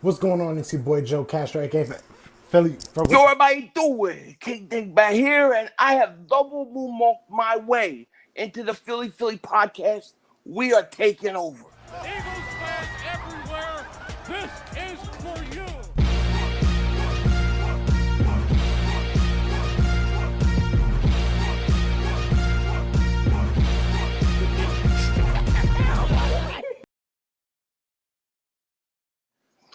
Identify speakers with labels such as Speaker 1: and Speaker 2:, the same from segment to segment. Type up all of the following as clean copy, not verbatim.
Speaker 1: What's going on? It's your boy Joe Castro, aka Philly.
Speaker 2: Yo, everybody doing? King Dick back here, and I have double moonwalked my way into the Philly podcast. We are taking over.
Speaker 3: Eagles fans everywhere, this is for you.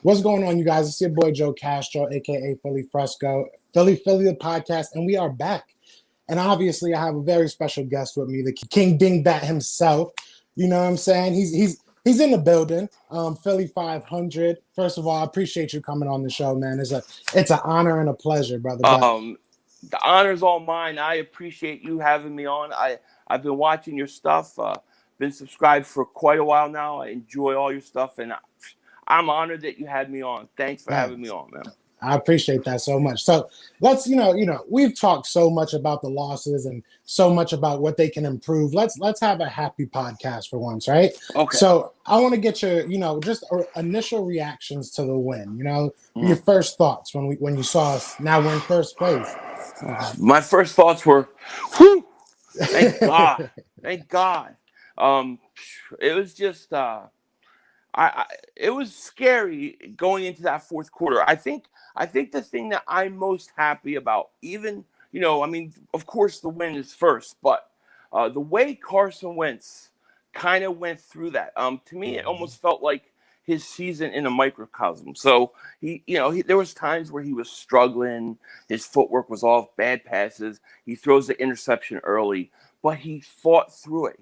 Speaker 1: What's going on, you guys? It's your boy Joe Castro, aka Philly Fresco, Philly the podcast, and we are back. And obviously, I have a very special guest with me, the King Dingbat himself. You know what I'm saying? He's in the building. Philly 500. First of all, I appreciate you coming on the show, man. It's an honor and a pleasure, brother.
Speaker 2: The honor's all mine. I appreciate you having me on. I've been watching your stuff. Been subscribed for quite a while now. I enjoy all your stuff, and I'm honored that you had me on. Thanks for having me on, man.
Speaker 1: I appreciate that so much. So let's, we've talked so much about the losses and so much about what they can improve. Let's have a happy podcast for once, right?
Speaker 2: Okay.
Speaker 1: So I want to get your, just initial reactions to the win. Your first thoughts when you saw us. Now we're in first place.
Speaker 2: My first thoughts were, whew, thank God, thank God. It was just. It was scary going into that fourth quarter. I think the thing that I'm most happy about, even, of course the win is first, but the way Carson Wentz kind of went through that, to me, it almost felt like his season in a microcosm. So there was times where he was struggling, his footwork was off, bad passes, he throws the interception early, but he fought through it.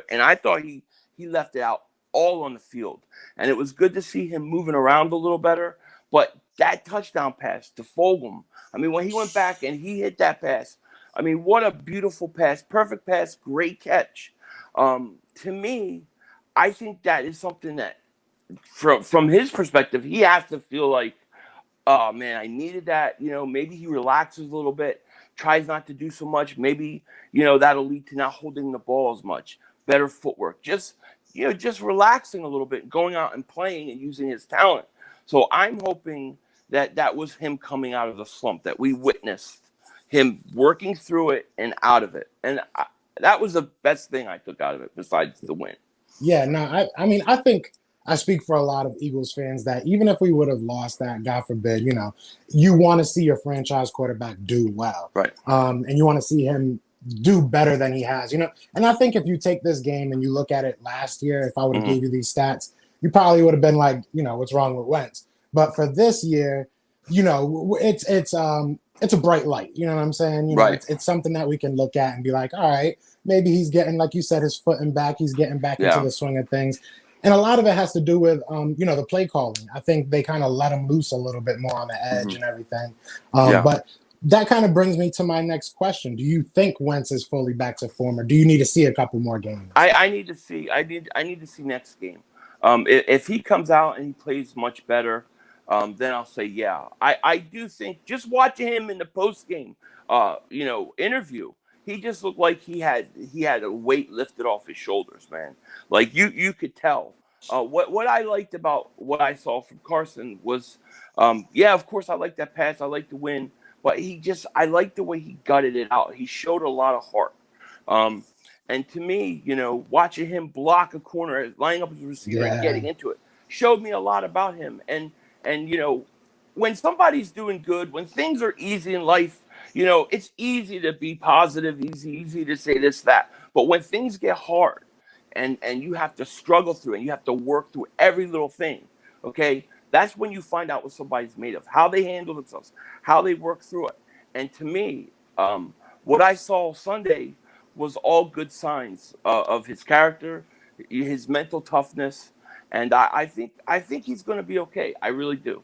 Speaker 2: And I thought he left it out all on the field, and it was good to see him moving around a little better. But that touchdown pass to Fulgham, when he went back and he hit that pass, what a beautiful pass, perfect pass, great catch. To me, I think that is something that, from his perspective, he has to feel like, oh man, I needed that. Maybe he relaxes a little bit, tries not to do so much. Maybe that'll lead to not holding the ball as much, better footwork, just relaxing a little bit, going out and playing and using his talent. So I'm hoping that was him coming out of the slump, that we witnessed him working through it and out of it. And that was the best thing I took out of it besides the win.
Speaker 1: Yeah, no, I think I speak for a lot of Eagles fans that even if we would have lost that, God forbid, you want to see your franchise quarterback do well.
Speaker 2: Right.
Speaker 1: And you want to see him do better than he has, and I think if you take this game and you look at it last year, if I would have gave you these stats, you probably would have been like, what's wrong with Wentz? But for this year, it's a bright light. You know what I'm saying?
Speaker 2: Right.
Speaker 1: It's something that we can look at and be like, all right, maybe he's getting, like you said, his footing back. He's getting back into the swing of things. And a lot of it has to do with, the play calling. I think they kind of let him loose a little bit more on the edge and everything. But that kind of brings me to my next question. Do you think Wentz is fully back to form, or do you need to see a couple more games?
Speaker 2: I need to see. I need to see next game. If he comes out and he plays much better, then I'll say yeah. I do think, just watching him in the post game, interview, he just looked like he had a weight lifted off his shoulders, man. Like you could tell. What I liked about what I saw from Carson was, of course I like that pass. I like the win. But I like the way he gutted it out. He showed a lot of heart. And to me, watching him block a corner, lining up as a receiver and getting into it, showed me a lot about him. And when somebody's doing good, when things are easy in life, it's easy to be positive, easy to say this, that. But when things get hard and you have to struggle through and you have to work through every little thing, okay, that's when you find out what somebody's made of, how they handle themselves, how they work through it. And to me, what I saw Sunday was all good signs of his character, his mental toughness, and I think he's going to be okay. I really do.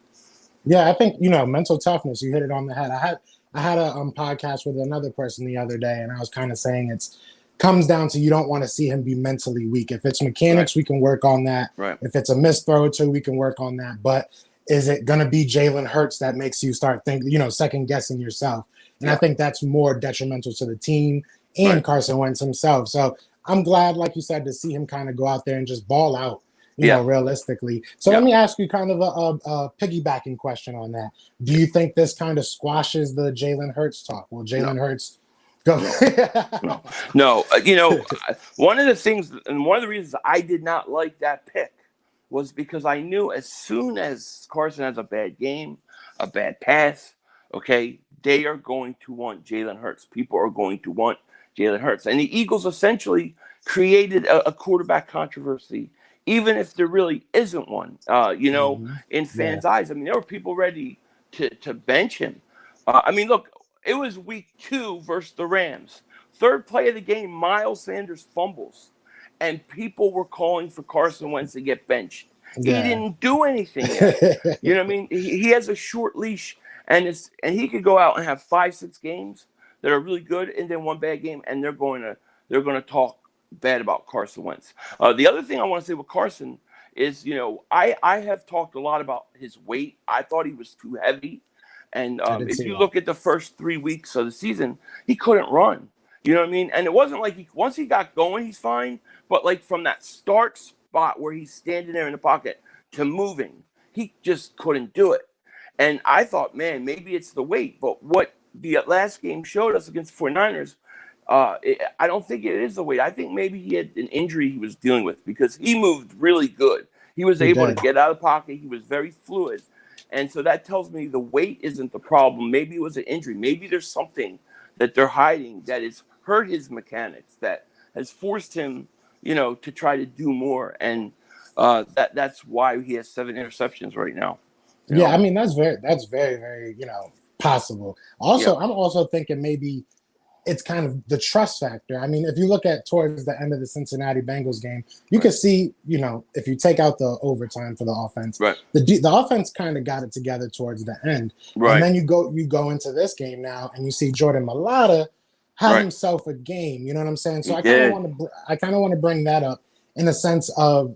Speaker 1: Yeah, I think mental toughness. You hit it on the head. I had a podcast with another person the other day, and I was kind of saying it's comes down to you don't want to see him be mentally weak. If it's mechanics, we can work on that.
Speaker 2: Right.
Speaker 1: If it's a missed throw or two, we can work on that. But is it going to be Jalen Hurts that makes you start thinking, second guessing yourself? And I think that's more detrimental to the team and Carson Wentz himself. So I'm glad, like you said, to see him kind of go out there and just ball out. realistically. So let me ask you kind of a piggybacking question on that. Do you think this kind of squashes the Jalen Hurts talk? Will Jalen Hurts go?
Speaker 2: No. One of the things and one of the reasons I did not like that pick was because I knew as soon as Carson has a bad game, a bad pass, okay, they are going to want Jalen Hurts. People are going to want Jalen Hurts. And the Eagles essentially created a quarterback controversy, even if there really isn't one, in fans' eyes. I mean, there were people ready to bench him. Look, it was week 2 versus the Rams. Third play of the game, Miles Sanders fumbles. And people were calling for Carson Wentz to get benched. Yeah. He didn't do anything yet. You know what I mean? He has a short leash, and he could go out and have 5-6 games that are really good, and then one bad game, and they're going to talk bad about Carson Wentz. The other thing I want to say with Carson is, I have talked a lot about his weight. I thought he was too heavy, and if you look at the first 3 weeks of the season, he couldn't run. You know what I mean? And it wasn't like once he got going, he's fine. But like from that start spot where he's standing there in the pocket to moving, he just couldn't do it. And I thought, man, maybe it's the weight. But what the last game showed us against the 49ers, I don't think it is the weight. I think maybe he had an injury he was dealing with because he moved really good. He was able to get out of the pocket. He was very fluid. And so that tells me the weight isn't the problem. Maybe it was an injury. Maybe there's something that they're hiding that has hurt his mechanics, that has forced him, to try to do more. And that's why he has 7 interceptions right now.
Speaker 1: Yeah, I mean, that's very, very, possible. Also, I'm also thinking maybe it's kind of the trust factor. I mean, if you look at towards the end of the Cincinnati Bengals game, you can see, if you take out the overtime for the offense, the offense kind of got it together towards the end. Right. And then you go into this game now and you see Jordan Mailatta had himself a game. You know what I'm saying? So I kind of want to bring that up in the sense of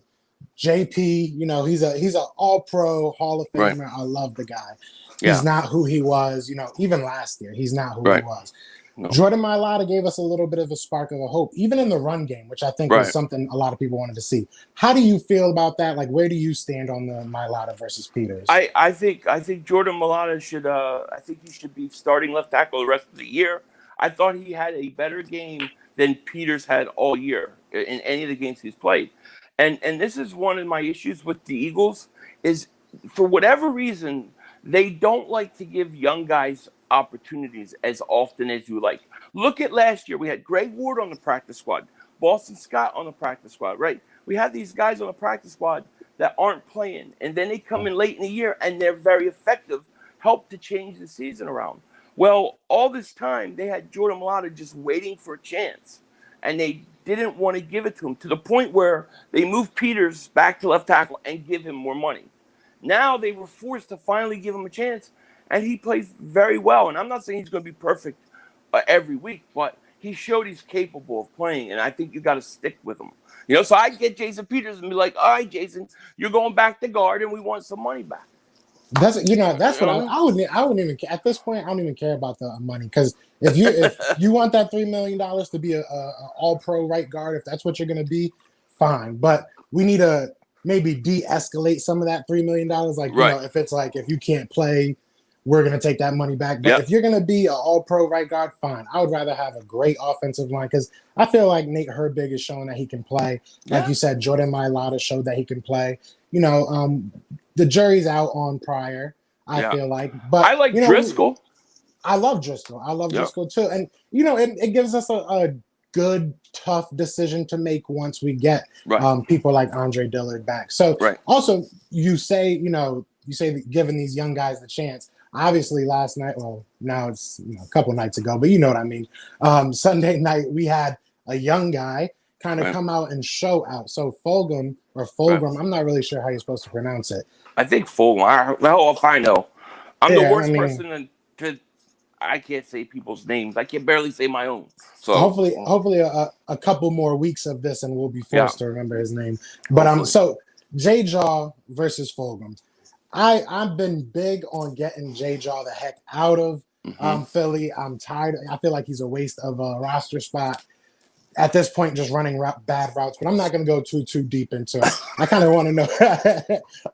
Speaker 1: JP. He's an All-Pro Hall of Famer. Right. I love the guy. He's not who he was. Even last year, he's not who he was. No. Jordan Mailatta gave us a little bit of a spark of a hope, even in the run game, which I think was something a lot of people wanted to see. How do you feel about that? Like, where do you stand on the Mailatta versus Peters?
Speaker 2: I think Jordan Mailatta should. I think he should be starting left tackle the rest of the year. I thought he had a better game than Peters had all year in any of the games he's played. And this is one of my issues with the Eagles is for whatever reason, they don't like to give young guys opportunities as often as you like. Look at last year. We had Greg Ward on the practice squad, Boston Scott on the practice squad, right? We had these guys on the practice squad that aren't playing, and then they come in late in the year, and they're very effective, help to change the season around. Well, all this time, they had Jordan Mailatta just waiting for a chance, and they didn't want to give it to him to the point where they moved Peters back to left tackle and give him more money. Now they were forced to finally give him a chance, and he plays very well. And I'm not saying he's going to be perfect every week, but he showed he's capable of playing, and I think you got to stick with him. So I get Jason Peters and be like, all right, Jason, you're going back to guard, and we want some money back.
Speaker 1: That's what I wouldn't even at this point. I don't even care about the money because if you want that $3 million to be a All-Pro right guard, if that's what you're going to be, fine. But we need to maybe de-escalate some of that $3 million. Like if it's like if you can't play, we're going to take that money back. But if you're going to be an All-Pro right guard, fine. I would rather have a great offensive line because I feel like Nate Herbig is showing that he can play. Like you said, Jordan Mailatta showed that he can play. The jury's out on Pryor, I feel like. But
Speaker 2: I like Driscoll.
Speaker 1: I love Driscoll. I love Driscoll too. And, it gives us a good, tough decision to make once we get people like Andre Dillard back. So also you say giving these young guys the chance. Obviously last night, well, now it's a couple nights ago, but you know what I mean. Sunday night, we had a young guy kind of come out and show out. So Fulgham, I'm not really sure how you're supposed to pronounce it.
Speaker 2: I think Fulgham. If I know. I'm the worst person to I can't say people's names. I can barely say my own. So
Speaker 1: hopefully a couple more weeks of this and we'll be forced to remember his name. But so JJAW versus Fulgham. I've been big on getting JJAW the heck out of Philly. I'm tired. I feel like he's a waste of a roster spot. at this point just running bad routes. But I'm not going to go too deep into it. I kind of want to know.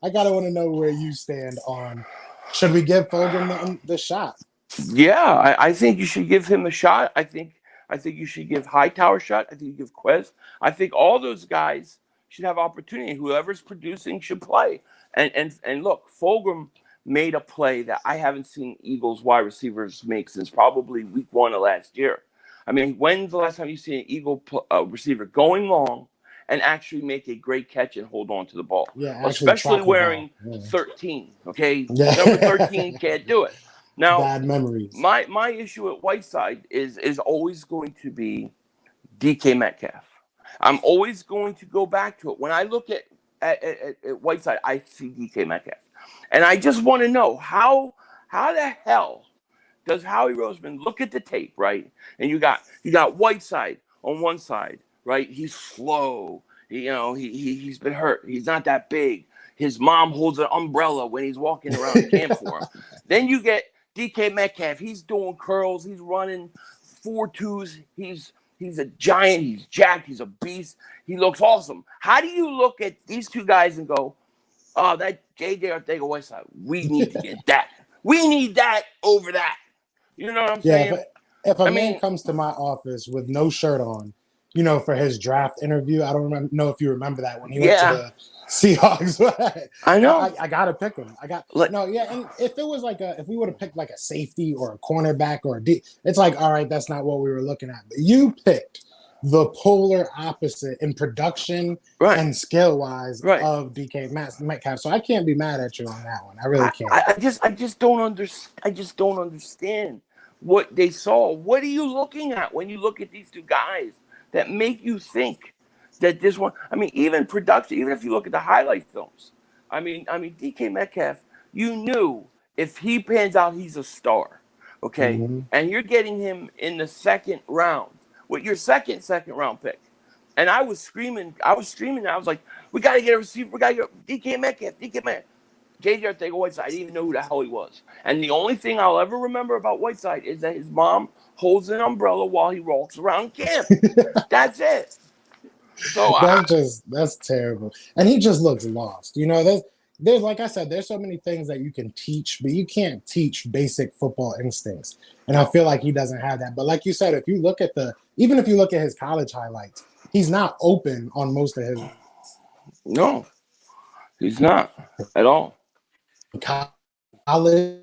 Speaker 1: I kind of want to know where you stand on. Should we give Fulgham the shot?
Speaker 2: Yeah, I think you should give him a shot. I think you should give Hightower a shot. I think you give Quez. I think all those guys should have opportunity. Whoever's producing should play. And look, Fulgham made a play that I haven't seen Eagles wide receivers make since probably week 1 of last year. I mean, when's the last time you see an Eagle receiver going long and actually make a great catch and hold on to the ball?
Speaker 1: Yeah,
Speaker 2: especially wearing 13. Okay, number 13 can't do it. Now,
Speaker 1: bad memories.
Speaker 2: My issue at Whiteside is always going to be DK Metcalf. I'm always going to go back to it. When I look at Whiteside, I see DK Metcalf. And I just want to know how the hell does Howie Roseman look at the tape, right? And you got Whiteside on one side, right? He's slow. He's been hurt. He's not that big. His mom holds an umbrella when he's walking around camp for him. Then you get DK Metcalf. He's doing curls. He's running 4.2s. He's a giant. He's jacked. He's a beast. He looks awesome. How do you look at these two guys and go, oh, that JJAW Whiteside, we need to get that. We need that over that. You know what I'm saying?
Speaker 1: Yeah, if a man comes to my office with no shirt on, for his draft interview, I don't know if you remember that when he went to the Seahawks.
Speaker 2: I know.
Speaker 1: I gotta pick him. And if it was if we would have picked like a safety or a cornerback or a D, it's like, all right, that's not what we were looking at. But you picked the polar opposite in production and skill wise of DK Metcalf. So I can't be mad at you on that one. I really can't.
Speaker 2: I just don't understand what they saw. What are you looking at when you look at these two guys that make you think that this one? I mean, even production. Even if you look at the highlight films, I mean, DK Metcalf. You knew if he pans out, he's a star. Okay, and you're getting him in the second round. With your second round pick. And I was screaming. I was like, we got to get a receiver. We got to get DK Metcalf. JJAW Whiteside. I didn't even know who the hell he was. And the only thing I'll ever remember about Whiteside is that his mom holds an umbrella while he walks around camp. That's it. So
Speaker 1: that's terrible. And he just looks lost. There's like I said, there's so many things that you can teach, but you can't teach basic football instincts. And I feel like he doesn't have that. But like you said, if you look at his college highlights, he's not open on most of his.
Speaker 2: No, he's not at all.
Speaker 1: College.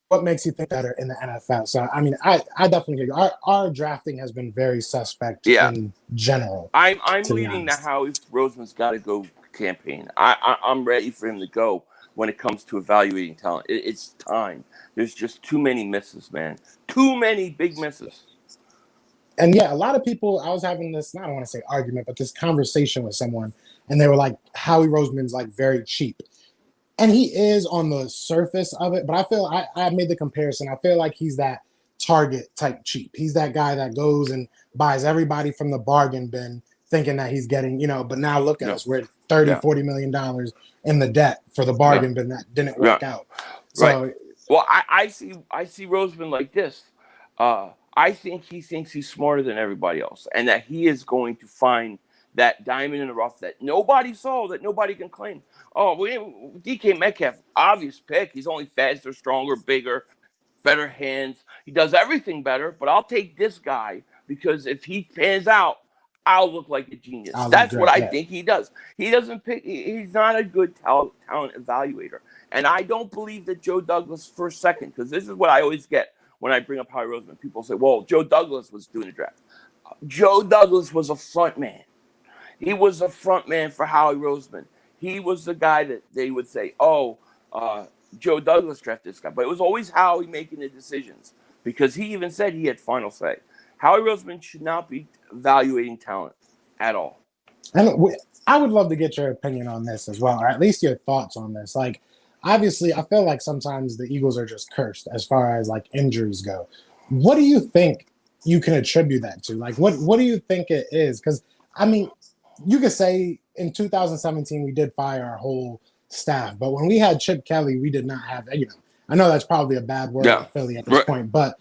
Speaker 1: What makes you think better in the NFL? So I mean, I definitely agree. Our drafting has been very suspect in general.
Speaker 2: I'm leading the Howie Roseman's got to go campaign. I'm ready for him to go when it comes to evaluating talent. It's time. There's just too many misses, man. Too many big misses.
Speaker 1: And yeah, a lot of people, I was having this, I don't want to say argument, but this conversation with someone, and they were like, Howie Roseman's like very cheap. And he is on the surface of it, but I feel I made the comparison. I feel like he's that Target type cheap. He's that guy that goes and buys everybody from the bargain bin thinking that he's getting, but now look at us. We're $40 million in the debt for the bargain bin that didn't work out. So,
Speaker 2: well, I see Roseman like this. I think he thinks he's smarter than everybody else, and that he is going to find that diamond in the rough that nobody saw, that nobody can claim. Oh, DK Metcalf, obvious pick. He's only faster, stronger, bigger, better hands. He does everything better, but I'll take this guy because if he pans out, I'll look like a genius. That's what I think he does. He doesn't pick. He's not a good talent evaluator. And I don't believe that Joe Douglas for a second, because this is what I always get when I bring up Howie Roseman. People say, well, Joe Douglas was doing the draft. Joe Douglas was a front man. He was a front man for Howie Roseman. He was the guy that they would say, Joe Douglas drafted this guy. But it was always Howie making the decisions because he even said he had final say. Howie Roseman should not be evaluating talent at all.
Speaker 1: And I would love to get your opinion on this as well, or at least your thoughts on this. Like, obviously, I feel like sometimes the Eagles are just cursed as far as like injuries go. What do you think you can attribute that to? Like, what do you think it is? Because, I mean, you could say in 2017 we did fire our whole staff, but when we had Chip Kelly, we did not have, I know that's probably a bad word for Philly at this point, but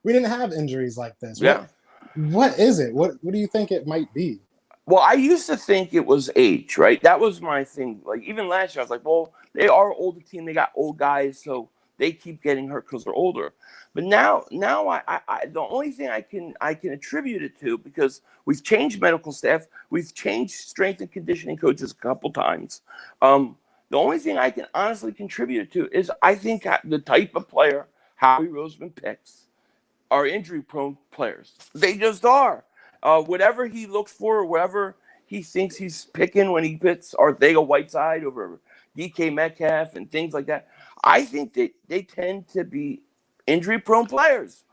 Speaker 1: we didn't have injuries like this.
Speaker 2: Yeah.
Speaker 1: What is it? What do you think it might be?
Speaker 2: Well, I used to think it was age, right? That was my thing. Like even last year, I was like, well, they are an older team. They got old guys, so they keep getting hurt because they're older. But now, I the only thing I can attribute it to, because we've changed medical staff, we've changed strength and conditioning coaches a couple times. The only thing I can honestly contribute it to is I think the type of player Howie Roseman picks are injury-prone players. They just are. Whatever he looks for, or whatever he thinks he's picking when he picks Arcega-Whiteside over DK Metcalf and things like that, I think they tend to be injury-prone players,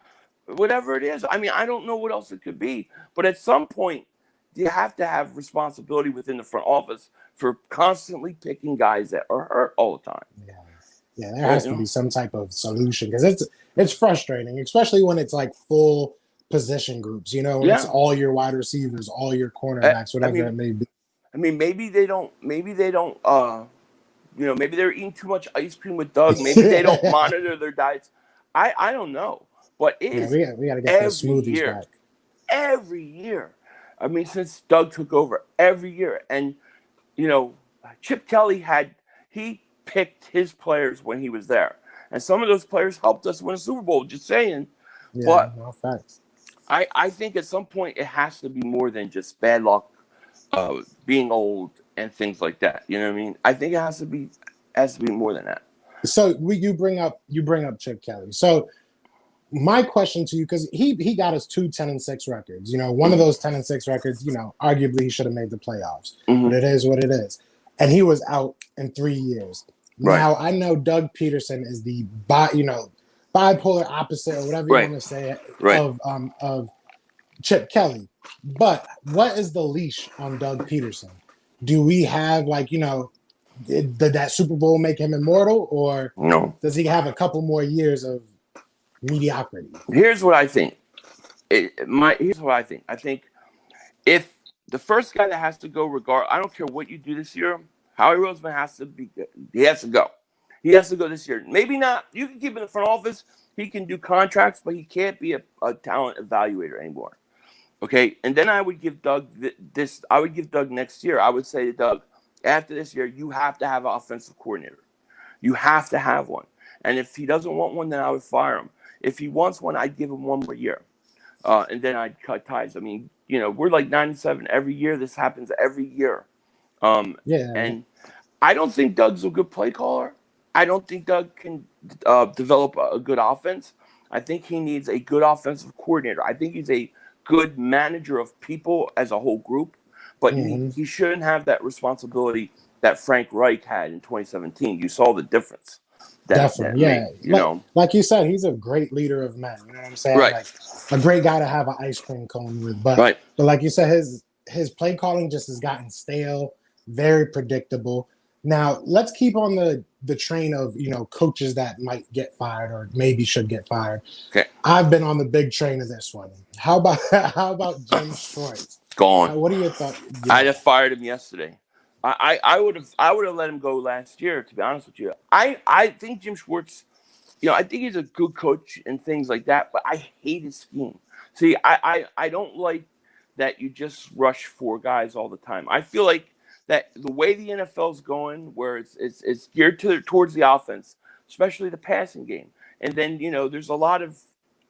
Speaker 2: whatever it is. I mean, I don't know what else it could be, but at some point, you have to have responsibility within the front office for constantly picking guys that are hurt all the time.
Speaker 1: Yeah, there has to be some type of solution, because it's frustrating, especially when it's like full position groups, you know, when it's all your wide receivers, all your cornerbacks, whatever it may be.
Speaker 2: I mean, maybe they don't, maybe they're eating too much ice cream with Doug. Maybe they don't monitor their diets. I don't know. But we
Speaker 1: got to get those smoothies back.
Speaker 2: Every year. I mean, since Doug took over, every year. And, you know, Chip Kelly he picked his players when he was there. And some of those players helped us win a Super Bowl, just saying.
Speaker 1: Yeah,
Speaker 2: but
Speaker 1: no facts.
Speaker 2: I think at some point it has to be more than just bad luck, being old and things like that. You know what I mean? I think it has to be more than that.
Speaker 1: So you bring up Chip Kelly. So my question to you, because he got us 2 10-6 records. You know, one of those 10-6 records, you know, arguably he should have made the playoffs.
Speaker 2: Mm-hmm.
Speaker 1: But it is what it is. And he was out in 3 years.
Speaker 2: Right.
Speaker 1: Now I know Doug Pederson is the bipolar opposite, or whatever you want to say, of Chip Kelly. But what is the leash on Doug Pederson? Do we have, like, you know, did that Super Bowl make him immortal, or
Speaker 2: no?
Speaker 1: Does he have a couple more years of mediocrity?
Speaker 2: Here's what I think. Here's what I think. I think if the first guy that has to go, I don't care what you do this year, Howie Roseman has to be good. He has to go. He has to go this year. Maybe not. You can keep him in the front office. He can do contracts, but he can't be a talent evaluator anymore. Okay, and then I would give Doug this. I would give Doug next year. I would say to Doug, after this year, you have to have an offensive coordinator. You have to have one. And if he doesn't want one, then I would fire him. If he wants one, I'd give him one more year, and then I'd cut ties. I mean, you know, we're like 9-7 every year. This happens every year. And I don't think Doug's a good play caller. I don't think Doug can develop a good offense. I think he needs a good offensive coordinator. I think he's a good manager of people as a whole group, but he shouldn't have that responsibility that Frank Reich had in 2017. You saw the difference.
Speaker 1: Definitely, like you said, he's a great leader of men. You know what I'm saying?
Speaker 2: Right.
Speaker 1: Like a great guy to have an ice cream cone with. But like you said, his play calling just has gotten stale, very predictable. Now let's keep on the train of, you know, coaches that might get fired or maybe should get fired.
Speaker 2: Okay.
Speaker 1: I've been on the big train of this one. How about Jim Schwartz?
Speaker 2: Gone.
Speaker 1: What are your thoughts?
Speaker 2: Yeah. I'd have fired him yesterday. I would have let him go last year, to be honest with you. I think Jim Schwartz, you know, I think he's a good coach and things like that, but I hate his scheme. See, I don't like that you just rush 4 guys all the time. I feel like that the way the NFL's going, where it's geared towards the offense, especially the passing game, and then, you know, there's a lot of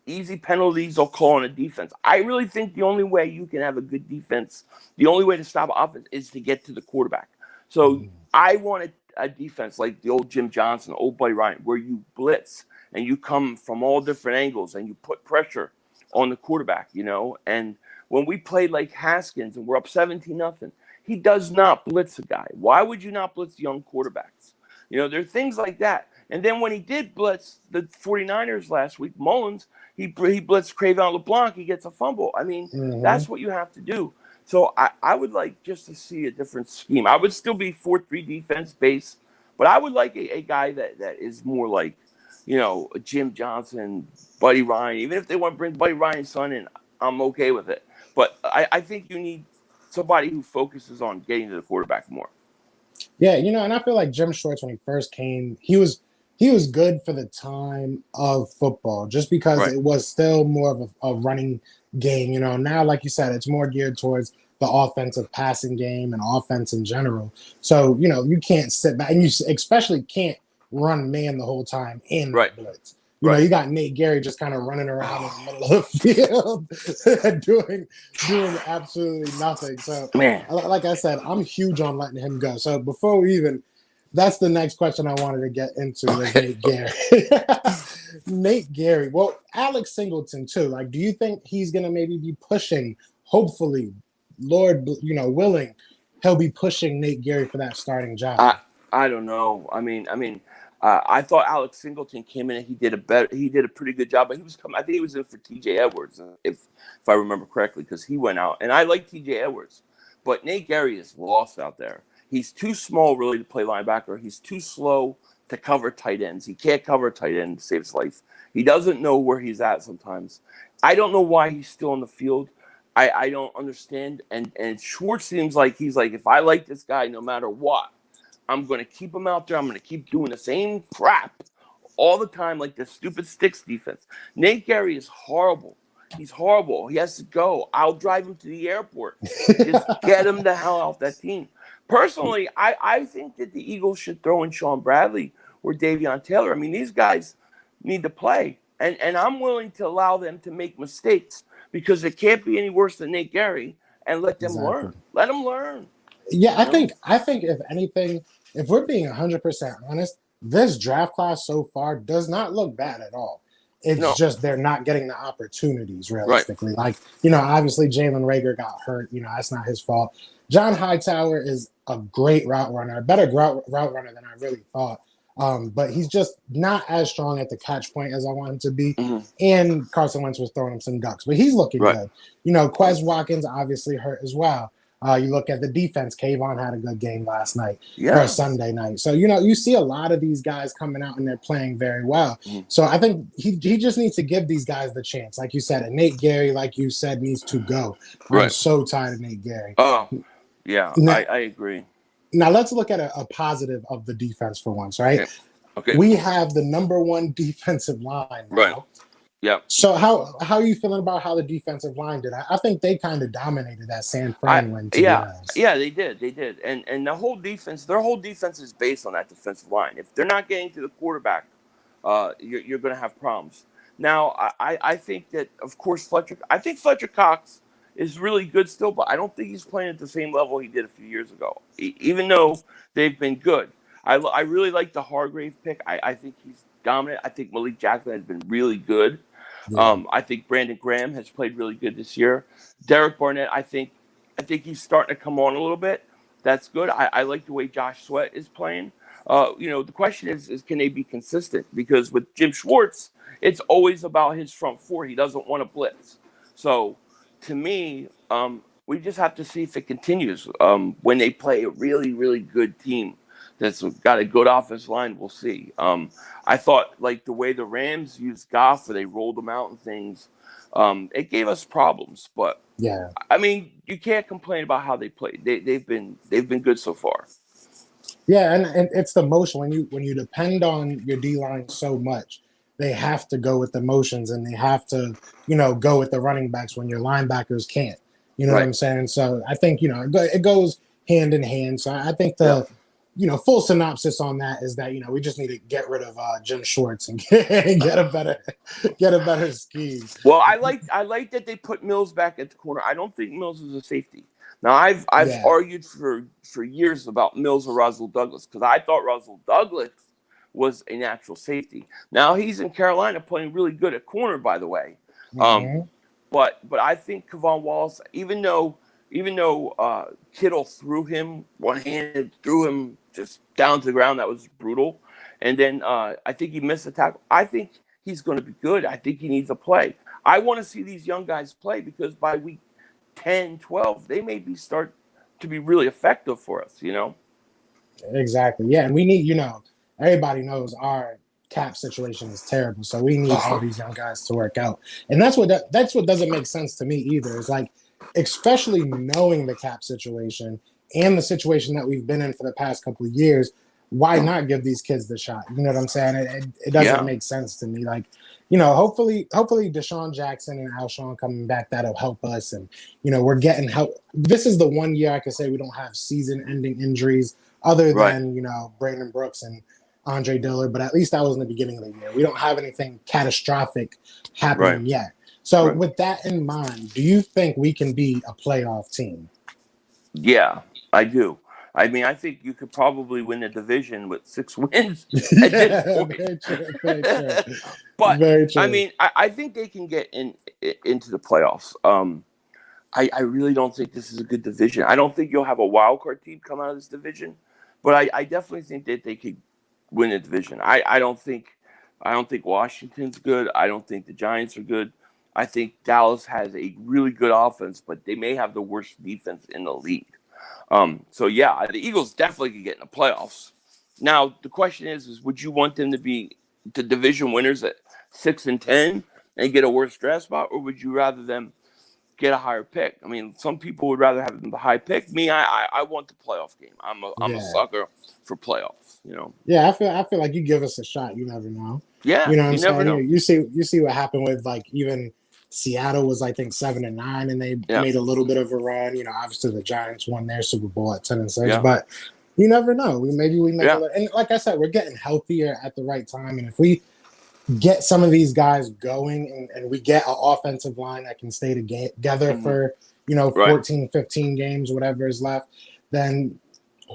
Speaker 2: easy penalties they'll call on a defense. I really think the only way you can have a good defense, the only way to stop offense, is to get to the quarterback. So I want a defense like the old Jim Johnson, old Buddy Ryan, where you blitz and you come from all different angles and you put pressure on the quarterback, you know. And when we played like Haskins and we're up 17-0, he does not blitz a guy. Why would you not blitz young quarterbacks? You know, there are things like that. And then when he did blitz the 49ers last week, Mullins, he blitzed Craven LeBlanc. He gets a fumble. I mean, that's what you have to do. So I would like just to see a different scheme. I would still be 4-3 defense base, but I would like a guy that is more like, you know, Jim Johnson, Buddy Ryan. Even if they want to bring Buddy Ryan's son in, I'm okay with it. But I think you need somebody who focuses on getting to the quarterback more.
Speaker 1: Yeah, you know, and I feel like Jim Schwartz, when he first came, he was he was good for the time of football, just because
Speaker 2: Right.
Speaker 1: it was still more of a running game. Now, like you said, it's more geared towards the offensive passing game and offense in general. So, you can't sit back, and you especially can't run man the whole time in
Speaker 2: Right.
Speaker 1: blitz.
Speaker 2: Right.
Speaker 1: You got Nate Gerry just kind of running around in the middle of the field doing absolutely nothing. So,
Speaker 2: Man.
Speaker 1: like I said, I'm huge on letting him go. So before we even, that's the next question I wanted to get into was Nate Gerry. Nate Gerry. Well, Alex Singleton too. Like, do you think he's gonna maybe be pushing? Hopefully, Lord, willing, he'll be pushing Nate Gerry for that starting job.
Speaker 2: I don't know. I thought Alex Singleton came in and he did a pretty good job, but I think he was in for TJ Edwards, if I remember correctly, because he went out. And I like TJ Edwards, but Nate Gerry is lost out there. He's too small really to play linebacker. He's too slow to cover tight ends. He can't cover a tight end to save his life. He doesn't know where he's at sometimes. I don't know why he's still on the field. I don't understand. And Schwartz seems like he's like, if I like this guy, no matter what, I'm going to keep him out there. I'm going to keep doing the same crap all the time, like the stupid sticks defense. Nate Gerry is horrible. He's horrible. He has to go. I'll drive him to the airport. Just get him the hell off that team. Personally, I think that the Eagles should throw in Sean Bradley or Davion Taylor. I mean, these guys need to play. And I'm willing to allow them to make mistakes because it can't be any worse than Nate Gerry, and let them learn. Let them learn.
Speaker 1: Yeah, I think if anything, if we're being 100% honest, this draft class so far does not look bad at all. It's just they're not getting the opportunities realistically.
Speaker 2: Right.
Speaker 1: Like, obviously Jalen Reagor got hurt. That's not his fault. John Hightower is a great route runner, a better route runner than I really thought. But he's just not as strong at the catch point as I want him to be.
Speaker 2: Mm-hmm.
Speaker 1: And Carson Wentz was throwing him some ducks, but he's looking good. Quez Watkins obviously hurt as well. You look at the defense. Kayvon had a good game last night or Sunday night. So, you see a lot of these guys coming out and they're playing very well. Mm-hmm. So I think he just needs to give these guys the chance. Like you said, and Nate Gerry, like you said, needs to go. I'm so tired of Nate Gerry.
Speaker 2: Oh, yeah, now, I agree.
Speaker 1: Now let's look at a positive of the defense for once, right?
Speaker 2: Okay.
Speaker 1: We have the number one defensive line now.
Speaker 2: Right. Yeah.
Speaker 1: So how are you feeling about how the defensive line did? I think they kind of dominated that San Fran win.
Speaker 2: Yeah, they did. And the whole defense, their whole defense is based on that defensive line. If they're not getting to the quarterback, you're going to have problems. Now, I think that, of course, Fletcher Cox is really good still, but I don't think he's playing at the same level he did a few years ago, even though they've been good. I really like the Hargrave pick. I think he's dominant. I think Malik Jackson has been really good. Yeah. I think Brandon Graham has played really good this year. Derek Barnett, I think he's starting to come on a little bit. That's good. I like the way Josh Sweat is playing. The question is can they be consistent? Because with Jim Schwartz, it's always about his front four. He doesn't want to blitz. So to me, we just have to see if it continues. When they play a really, really good team that's got a good offensive line, we'll see. I thought, like, the way the Rams used Goff, where they rolled him out and things, it gave us problems. But,
Speaker 1: yeah,
Speaker 2: I mean, you can't complain about how they played. They've been good so far.
Speaker 1: Yeah, and it's the motion. When you depend on your D-line so much, they have to go with the motions, and they have to, go with the running backs when your linebackers can't. You know what I'm saying? So I think, it goes hand in hand. So I think full synopsis on that is that, we just need to get rid of Jim Schwartz and get a better scheme.
Speaker 2: Well, I like that they put Mills back at the corner. I don't think Mills is a safety. Now, I've argued for years about Mills or Russell Douglas because I thought Russell Douglas was a natural safety. Now he's in Carolina playing really good at corner, by the way. Mm-hmm. But I think Kevon Wallace, even though Kittle threw him one-handed, threw him just down to the ground, that was brutal. And then I think he missed a tackle. I think he's going to be good. I think he needs to play. I want to see these young guys play because by week 10, 12, they may start to be really effective for us,
Speaker 1: Exactly. Yeah, and we need, everybody knows our cap situation is terrible, so we need all these young guys to work out. And that's what doesn't make sense to me either. It's like, especially knowing the cap situation and the situation that we've been in for the past couple of years, why
Speaker 2: No.
Speaker 1: not give these kids the shot? You know what I'm saying? It doesn't
Speaker 2: Yeah.
Speaker 1: make sense to me. Like, you know, hopefully Deshaun Jackson and Alshon coming back, that'll help us. And, you know, we're getting help. This is the one year I can say we don't have season-ending injuries other
Speaker 2: Right.
Speaker 1: than, you know, Brandon Brooks and Andre Dillard, but at least that was in the beginning of the year. We don't have anything catastrophic happening
Speaker 2: Right.
Speaker 1: yet. So
Speaker 2: Right.
Speaker 1: with that in mind, do you think we can be a playoff team?
Speaker 2: Yeah, I do. I mean, I think you could probably win the division with 6 wins at this point.
Speaker 1: Very true, very true.
Speaker 2: But
Speaker 1: Very true.
Speaker 2: I mean, I think they can get into the playoffs. I really don't think this is a good division. I don't think you'll have a wild card team come out of this division, but I definitely think that they could win the division. I don't think Washington's good. I don't think the Giants are good. I think Dallas has a really good offense, but they may have the worst defense in the league. So yeah, the Eagles definitely could get in the playoffs. Now the question is would you want them to be the division winners at 6-10 and get a worse draft spot, or would you rather them get a higher pick? I mean, some people would rather have them the high pick. Me, I want the playoff game. I'm a sucker for playoffs. You know.
Speaker 1: Yeah, I feel like you give us a shot. You never know.
Speaker 2: Yeah,
Speaker 1: you know what I'm
Speaker 2: never
Speaker 1: saying.
Speaker 2: know.
Speaker 1: You see what happened with like even Seattle was I think 7-9 and they made a little bit of a run. You know, obviously the Giants won their Super Bowl at 10-6, but you never know. Maybe we make and like I said, we're getting healthier at the right time, and if we get some of these guys going and we get an offensive line that can stay together for, you know, 14, 15 games, whatever is left, then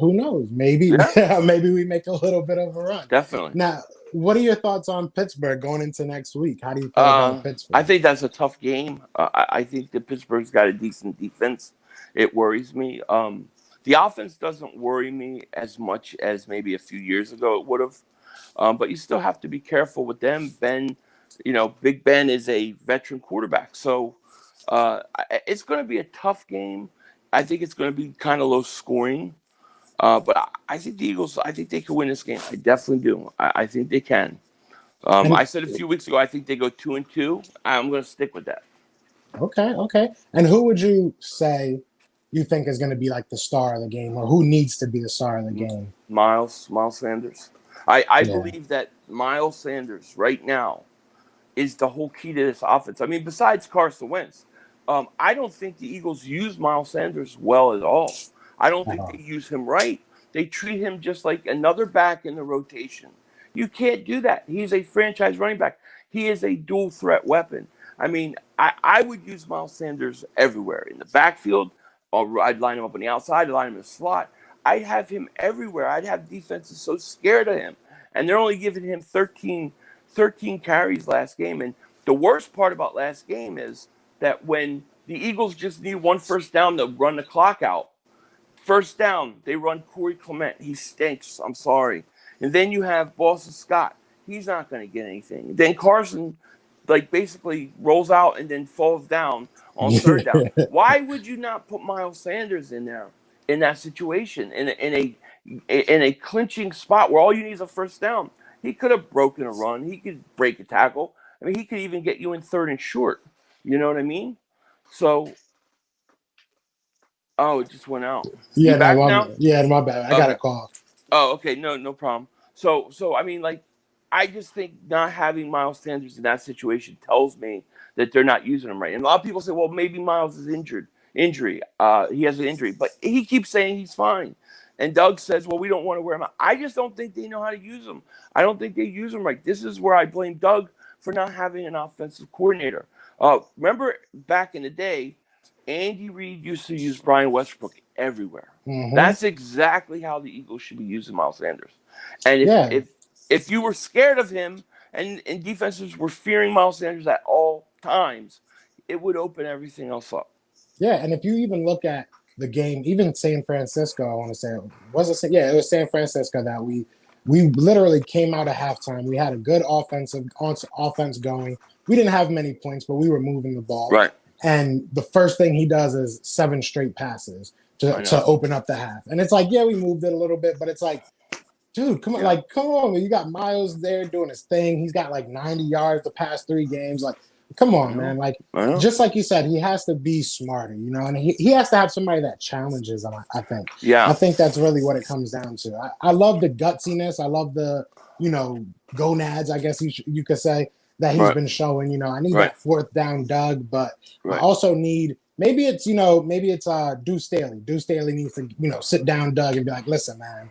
Speaker 1: who knows? Maybe maybe we make a little bit of a run.
Speaker 2: Definitely.
Speaker 1: Now, what are your thoughts on Pittsburgh going into next week? How do you feel about Pittsburgh?
Speaker 2: I think that's a tough game. I think that Pittsburgh's got a decent defense. It worries me. The offense doesn't worry me as much as maybe a few years ago it would have. But you still have to be careful with them. Ben, you know, Big Ben is a veteran quarterback. So it's going to be a tough game. I think it's going to be kind of low scoring. But I think the Eagles, I think they can win this game. I definitely do. I think they can. I said a few weeks ago, I think they go 2-2. I'm going to stick with that.
Speaker 1: Okay. And who would you say you think is going to be like the star of the game, or who needs to be the star of the game?
Speaker 2: Miles Sanders. I believe that Miles Sanders right now is the whole key to this offense. I mean, besides Carson Wentz, I don't think the Eagles use Miles Sanders well at all. I don't think they use him right. They treat him just like another back in the rotation. You can't do that. He's a franchise running back. He is a dual threat weapon. I mean, I would use Miles Sanders everywhere. In the backfield, or I'd line him up on the outside, I'd line him in the slot. I'd have him everywhere. I'd have defenses so scared of him. And they're only giving him 13 carries last game. And the worst part about last game is that when the Eagles just need one first down to run the clock out, first down, they run Corey Clement. He stinks. I'm sorry. And then you have Boston Scott. He's not going to get anything. Then Carson, like, basically rolls out and then falls down on third down. Why would you not put Miles Sanders in there in that situation, in a clinching spot where all you need is a first down? He could have broken a run. He could break a tackle. I mean, he could even get you in third and short. You know what I mean? So, it just went out.
Speaker 1: Yeah,
Speaker 2: back now?
Speaker 1: My bad. I got a call.
Speaker 2: Oh, okay. No problem. So I mean, like, I just think not having Miles Sanders in that situation tells me that they're not using him right. And a lot of people say, well, maybe Miles is injury. He has an injury, but he keeps saying he's fine. And Doug says, well, we don't want to wear him out. I just don't think they know how to use him. I don't think they use him right. This is where I blame Doug for not having an offensive coordinator. Remember back in the day, Andy Reid used to use Brian Westbrook everywhere. Mm-hmm. That's exactly how the Eagles should be using Miles Sanders. And if you were scared of him and defenses were fearing Miles Sanders at all times, it would open everything else up.
Speaker 1: Yeah, and if you even look at the game, even San Francisco, I want to say, it was San Francisco that we literally came out of halftime. We had a good offense going. We didn't have many points, but we were moving the ball.
Speaker 2: Right.
Speaker 1: And the first thing he does is 7 straight passes to open up the half. And it's like, we moved it a little bit, but it's like, dude, come on. You got Miles there doing his thing. He's got like 90 yards the past 3 games. Like, Come on, man. Like, just like you said, he has to be smarter, you know, and he has to have somebody that challenges him, I think.
Speaker 2: Yeah.
Speaker 1: I think that's really what it comes down to. I love the gutsiness. I love the, you know, gonads, I guess you could say, that he's been showing. You know, I need that fourth down Doug, but I also need, maybe it's Deuce Staley. Deuce Staley needs to, you know, sit down Doug and be like, listen, man,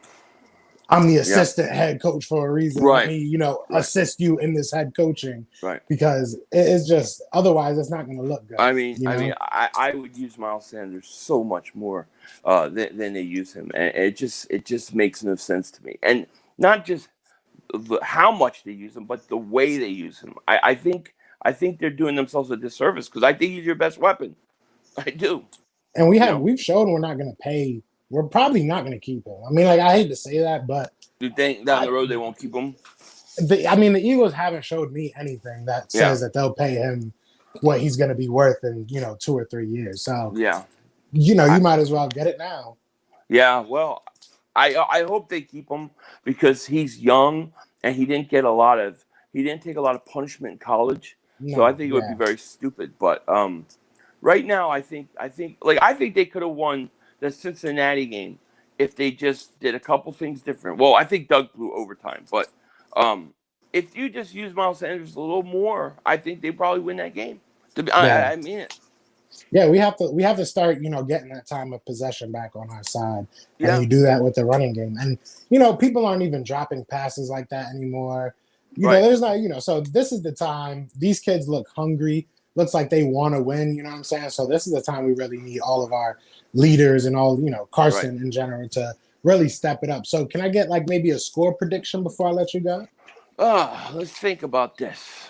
Speaker 1: I'm the assistant head coach for a reason. Let me, you know, assist you in this head coaching. Because it's just, otherwise it's not going to look good.
Speaker 2: I mean, I would use Miles Sanders so much more than they use him, and it just makes no sense to me. And not just how much they use him, but the way they use him. I think they're doing themselves a disservice because I think he's your best weapon. I do. And
Speaker 1: we've shown we're not going to pay. We're probably not going to keep him. I mean, like, I hate to say that, but
Speaker 2: you think down the road they won't keep him?
Speaker 1: I mean, the Eagles haven't showed me anything that says that they'll pay him what he's going to be worth in, you know, 2 or 3 years. So, you know, you might as well get it now.
Speaker 2: Yeah, well, I hope they keep him because he's young and he didn't take a lot of punishment in college. No, so I think it would be very stupid. But right now, I think they could have won the Cincinnati game if they just did a couple things different. Well, I think Doug blew overtime, but if you just use Miles Sanders a little more, I think they probably win that game. I mean it.
Speaker 1: Yeah, we have to start, you know, getting that time of possession back on our side. And you do that with the running game. And, you know, people aren't even dropping passes like that anymore. You know, there's not, you know, so this is the time. These kids look hungry. Looks like they want to win, you know what I'm saying? So this is the time we really need all of our leaders and all, you know, Carson in general to really step it up. So can I get like maybe a score prediction before I let you go?
Speaker 2: Let's think about this.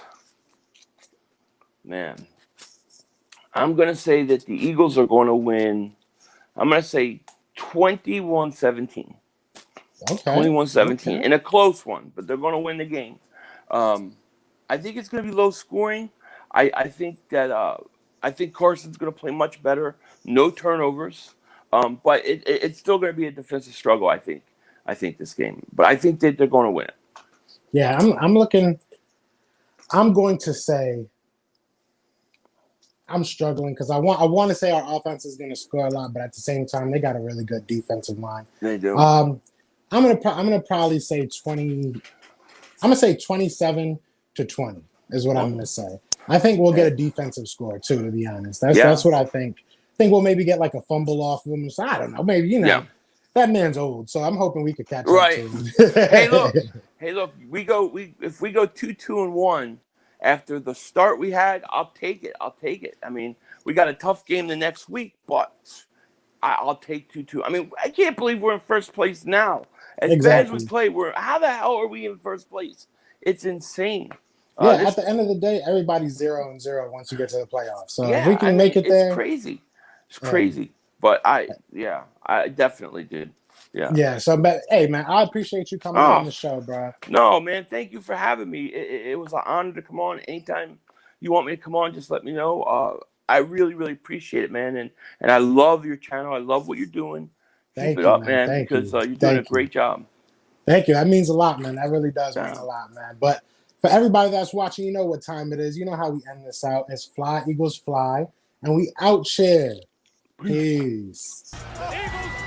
Speaker 2: Man, I'm going to say that the Eagles are going to win. I'm going to say 21-17. Okay. 21-17 in a close one, but they're going to win the game. I think it's going to be low scoring. I think Carson's going to play much better. No turnovers. But it's still going to be a defensive struggle, I think this game. But I think that they're going to win it.
Speaker 1: Yeah, I'm going to say I'm struggling because I want to say our offense is going to score a lot, but at the same time, they got a really good defensive line.
Speaker 2: They do.
Speaker 1: I'm gonna probably say 20. I'm gonna say 27-20 is what I'm gonna say. I think we'll get a defensive score too. To be honest, that's what I think. I think we'll maybe get like a fumble off of him. So I don't know. Maybe, you know, that man's old, so I'm hoping we could catch up to him.
Speaker 2: Hey, look. If we go 2-2-1 after the start we had, I'll take it. I mean, we got a tough game the next week, but I'll take 2-2. I mean, I can't believe we're in first place now. As bad as we play, how the hell are we in first place? It's insane.
Speaker 1: At the end of the day, everybody's 0-0 once you get to the playoffs. So if we can make it there,
Speaker 2: it's crazy. It's crazy. But I definitely did. Yeah.
Speaker 1: Yeah. So, but hey, man, I appreciate you coming on the show, bro.
Speaker 2: No, man, thank you for having me. It was an honor to come on. Anytime you want me to come on, just let me know. I really, really appreciate it, man. And I love your channel. I love what you're doing. Keep it up, man, because you're doing a great job.
Speaker 1: Thank you. That means a lot, man. That really does mean a lot, man. But for everybody that's watching, you know what time it is. You know how we end this out. It's Fly, Eagles Fly. And we out here. Peace.
Speaker 3: Eagles